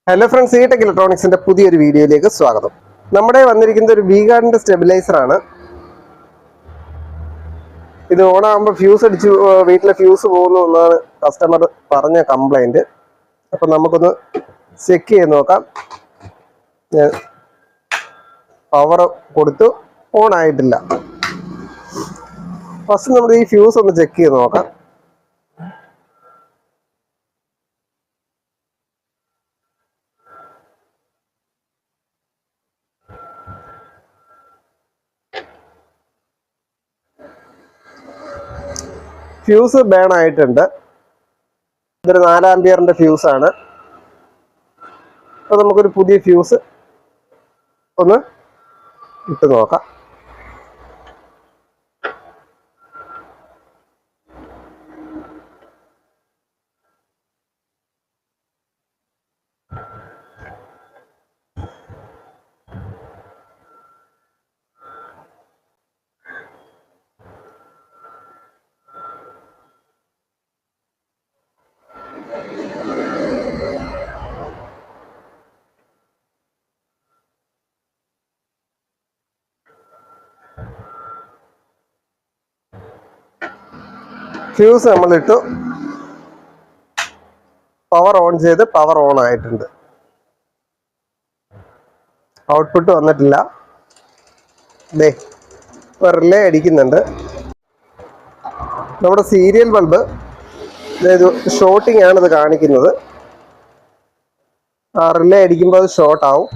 Hello friends, tech ഇലക്ട്രോണിക്സിന്റെ പുതിയൊരു വീഡിയോയിലേക്ക് സ്വാഗതം. നമ്മുടെ വന്നിരിക്കുന്ന ഒരു വി ഗാർഡിന്റെ സ്റ്റെബിലൈസർ ആണ്. ഇത് ഓണാകുമ്പോൾ ഫ്യൂസ് അടിച്ച് വീട്ടിലെ ഫ്യൂസ് പോകുന്നു എന്നാണ് കസ്റ്റമർ പറഞ്ഞ കംപ്ലൈന്റ്. അപ്പം നമുക്കൊന്ന് ചെക്ക് ചെയ്ത് നോക്കാം. പവർ കൊടുത്തു, ഓൺ ആയിട്ടില്ല. ഫസ്റ്റ് നമ്മൾ ഈ ഫ്യൂസ് ഒന്ന് ചെക്ക് ചെയ്ത് നോക്കാം. ഫ്യൂസ് ബേൺ ആയിട്ടുണ്ട്. ഇതൊരു 4 ആംപിയറിന്റെ ഫ്യൂസ് ആണ്. അപ്പോൾ നമുക്കൊരു പുതിയ ഫ്യൂസ് ഒന്ന് ഇട്ട് നോക്കാം. ഫ്യൂസ് നമ്മളിട്ടു, പവർ ഓൺ ചെയ്ത് പവർ ഓൺ ആയിട്ടുണ്ട്. ഔട്ട്പുട്ട് വന്നിട്ടില്ല. റിലേ അടിക്കുന്നുണ്ട്. നമ്മുടെ സീരിയൽ ബൾബ് ഷോർട്ടിംഗ് ആണ് ഇത് കാണിക്കുന്നത്. റിലേ അടിക്കുമ്പോൾ അത് ഷോർട്ട് ആവും.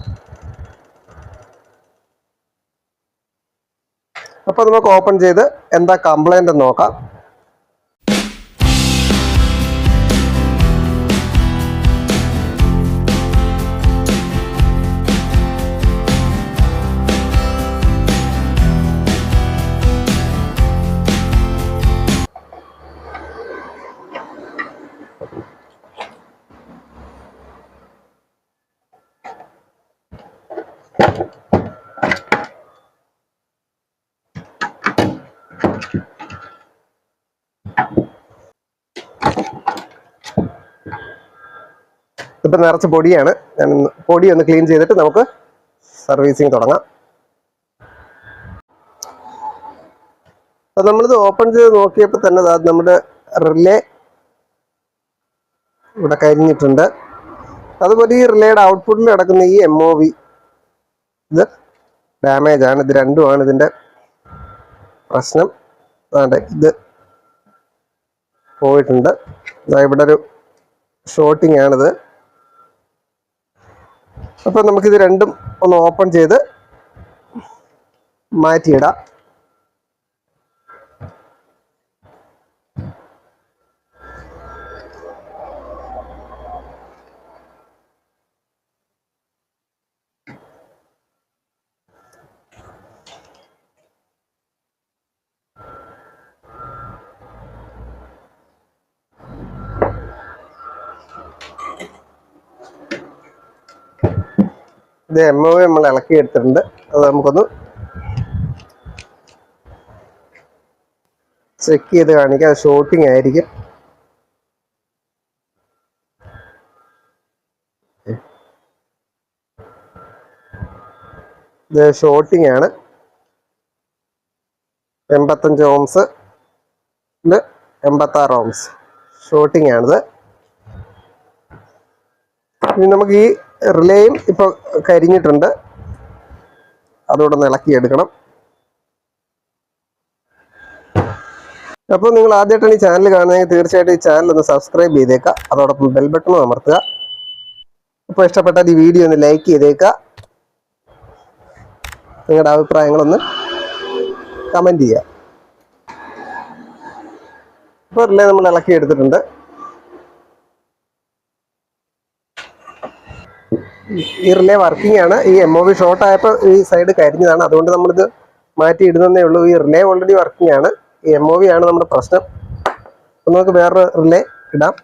അപ്പോൾ നമുക്ക് ഓപ്പൺ ചെയ്ത് എന്താ കംപ്ലൈന്റ് എന്ന് നോക്കാം. ഇപ്പം നിറച്ച് പൊടിയാണ്. ഞാൻ പൊടി ഒന്ന് ക്ലീൻ ചെയ്തിട്ട് നമുക്ക് സർവീസിങ് തുടങ്ങാം. അപ്പം നമ്മളിത് ഓപ്പൺ ചെയ്ത് നോക്കിയപ്പോൾ തന്നെ നമ്മുടെ റിലേ ഇവിടെ കരിഞ്ഞിട്ടുണ്ട്. അതുപോലെ ഈ റിലേയുടെ ഔട്ട്പുട്ടിൽ കിടക്കുന്ന ഈ MOV ഇത് ഡാമേജ് ആണ്. ഇത് രണ്ടുമാണ് ഇതിൻ്റെ പ്രശ്നം. ഇത് പോയിട്ടുണ്ട്. ഇവിടെ ഒരു ഷോർട്ടിംഗ് ആണിത്. അപ്പം നമുക്കിത് രണ്ടും ഒന്ന് ഓപ്പൺ ചെയ്ത് മാറ്റിയിടാം. ഇത് MOV നമ്മൾ ഇളക്കി എടുത്തിട്ടുണ്ട്. അത് നമുക്കൊന്ന് ചെക്ക് ചെയ്ത് കാണിക്കാം. അത് ഷോർട്ടിംഗ് ആയിരിക്കും. ഇത് ഷോർട്ടിംഗ് ആണ്. 85 ഓംസ് 86 ഓംസ് ഷോർട്ടിംഗ് ആണിത്. ഇനി നമുക്ക് ഈ റിലേയും ഇപ്പൊ കരിഞ്ഞിട്ടുണ്ട്. അതോടെ ഒന്ന് ഇളക്കിയെടുക്കണം. അപ്പോൾ നിങ്ങൾ ആദ്യമായിട്ടാണ് ഈ ചാനൽ കാണുന്നതെങ്കിൽ തീർച്ചയായിട്ടും ഈ ചാനൽ ഒന്ന് സബ്സ്ക്രൈബ് ചെയ്തേക്കുക. അതോടൊപ്പം ബെൽ ബട്ടണും അമർത്തുക. അപ്പോൾ ഇഷ്ടപ്പെട്ടാൽ ഈ വീഡിയോ ഒന്ന് ലൈക്ക് ചെയ്തേക്കുക. നിങ്ങളുടെ അഭിപ്രായങ്ങളൊന്ന് കമൻറ്റ് ചെയ്യുക. ഇപ്പോൾ റിലേ നമ്മൾ ഇളക്കിയെടുത്തിട്ടുണ്ട്. ഈ റിലേ വർക്കിംഗ് ആണ്. ഈ MOV ഷോർട്ട് ആയപ്പോൾ ഈ സൈഡ് കരിഞ്ഞതാണ്. അതുകൊണ്ട് നമ്മളിത് മാറ്റി ഇടുന്നതേ ഉള്ളൂ. ഈ റിലേ ഓൾറെഡി വർക്കിംഗ് ആണ്. ഈ MOV ആണ് നമ്മുടെ പ്രശ്നം. അപ്പോൾ നമുക്ക് വേറൊരു റിലേ ഇടാം.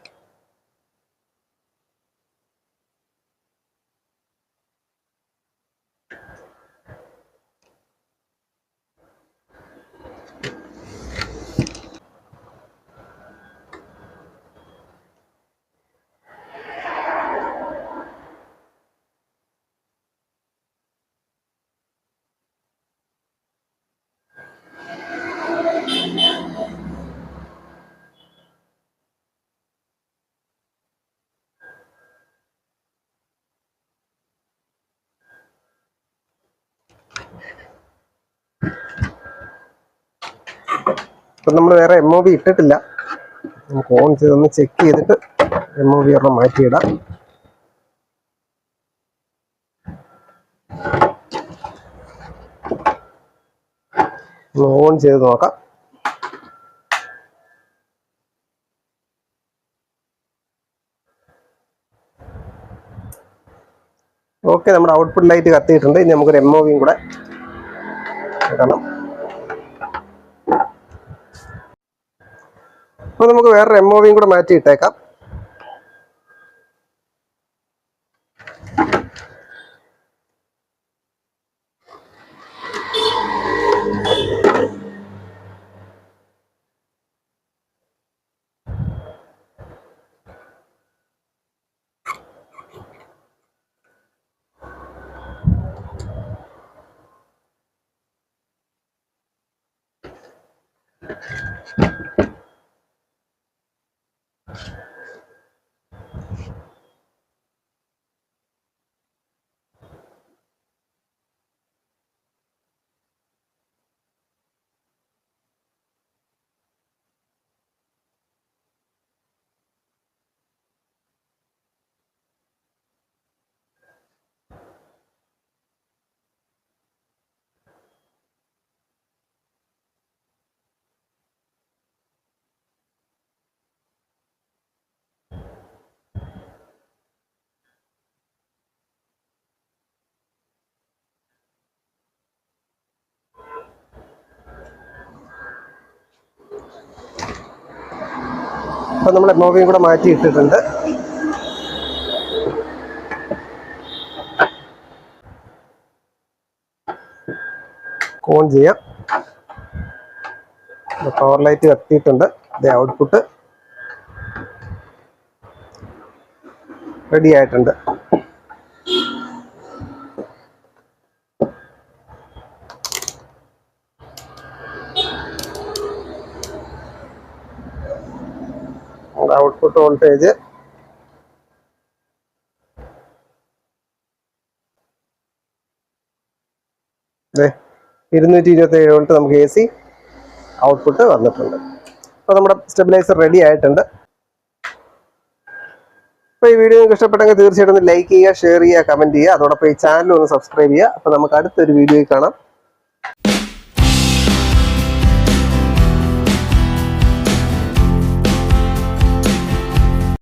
ഇപ്പം നമ്മൾ വേറെ MOV ഇട്ടിട്ടില്ല. നമുക്ക് ഓൺ ചെയ്തൊന്ന് ചെക്ക് ചെയ്തിട്ട് MOV ഒരെണ്ണം മാറ്റിയിടാം. ഓൺ ചെയ്ത് നോക്കാം. ഓക്കെ, നമ്മുടെ ഔട്ട്പുട്ട് ലൈറ്റ് കത്തിയിട്ടുണ്ട്. ഇനി നമുക്കൊരു MOVയും കൂടെ ഇടണം. അപ്പോൾ നമുക്ക് വേറൊരു MOVയും കൂടെ മാറ്റി ഇട്ടേക്കാം. അപ്പോൾ നമ്മൾ MOVയും കൂടെ മാറ്റി ഇട്ടിട്ടുണ്ട്. ഓൺ ചെയ്യാം. പവർ ലൈറ്റ് കത്തിയിട്ടുണ്ട്. ഇത് ഔട്ട്പുട്ട് റെഡി ആയിട്ടുണ്ട്. ഔട്ട്പുട്ട് വോൾട്ടേജ് 227 വോൾട്ട് നമുക്ക് AC ഔട്ട്പുട്ട് വന്നിട്ടുണ്ട്. അപ്പോൾ നമ്മുടെ സ്റ്റെബിലൈസർ റെഡി ആയിട്ടുണ്ട്. അപ്പോൾ ഈ വീഡിയോ നിങ്ങൾക്ക് ഇഷ്ടപ്പെട്ടെങ്കിൽ തീർച്ചയായിട്ടും ഒന്ന് ലൈക്ക് ചെയ്യുക, ഷെയർ ചെയ്യുക, കമൻറ്റ് ചെയ്യുക. അതോടൊപ്പം ഈ ചാനൽ ഒന്ന് സബ്സ്ക്രൈബ് ചെയ്യുക. അപ്പോൾ നമുക്ക് അടുത്തൊരു വീഡിയോയിൽ കാണാം.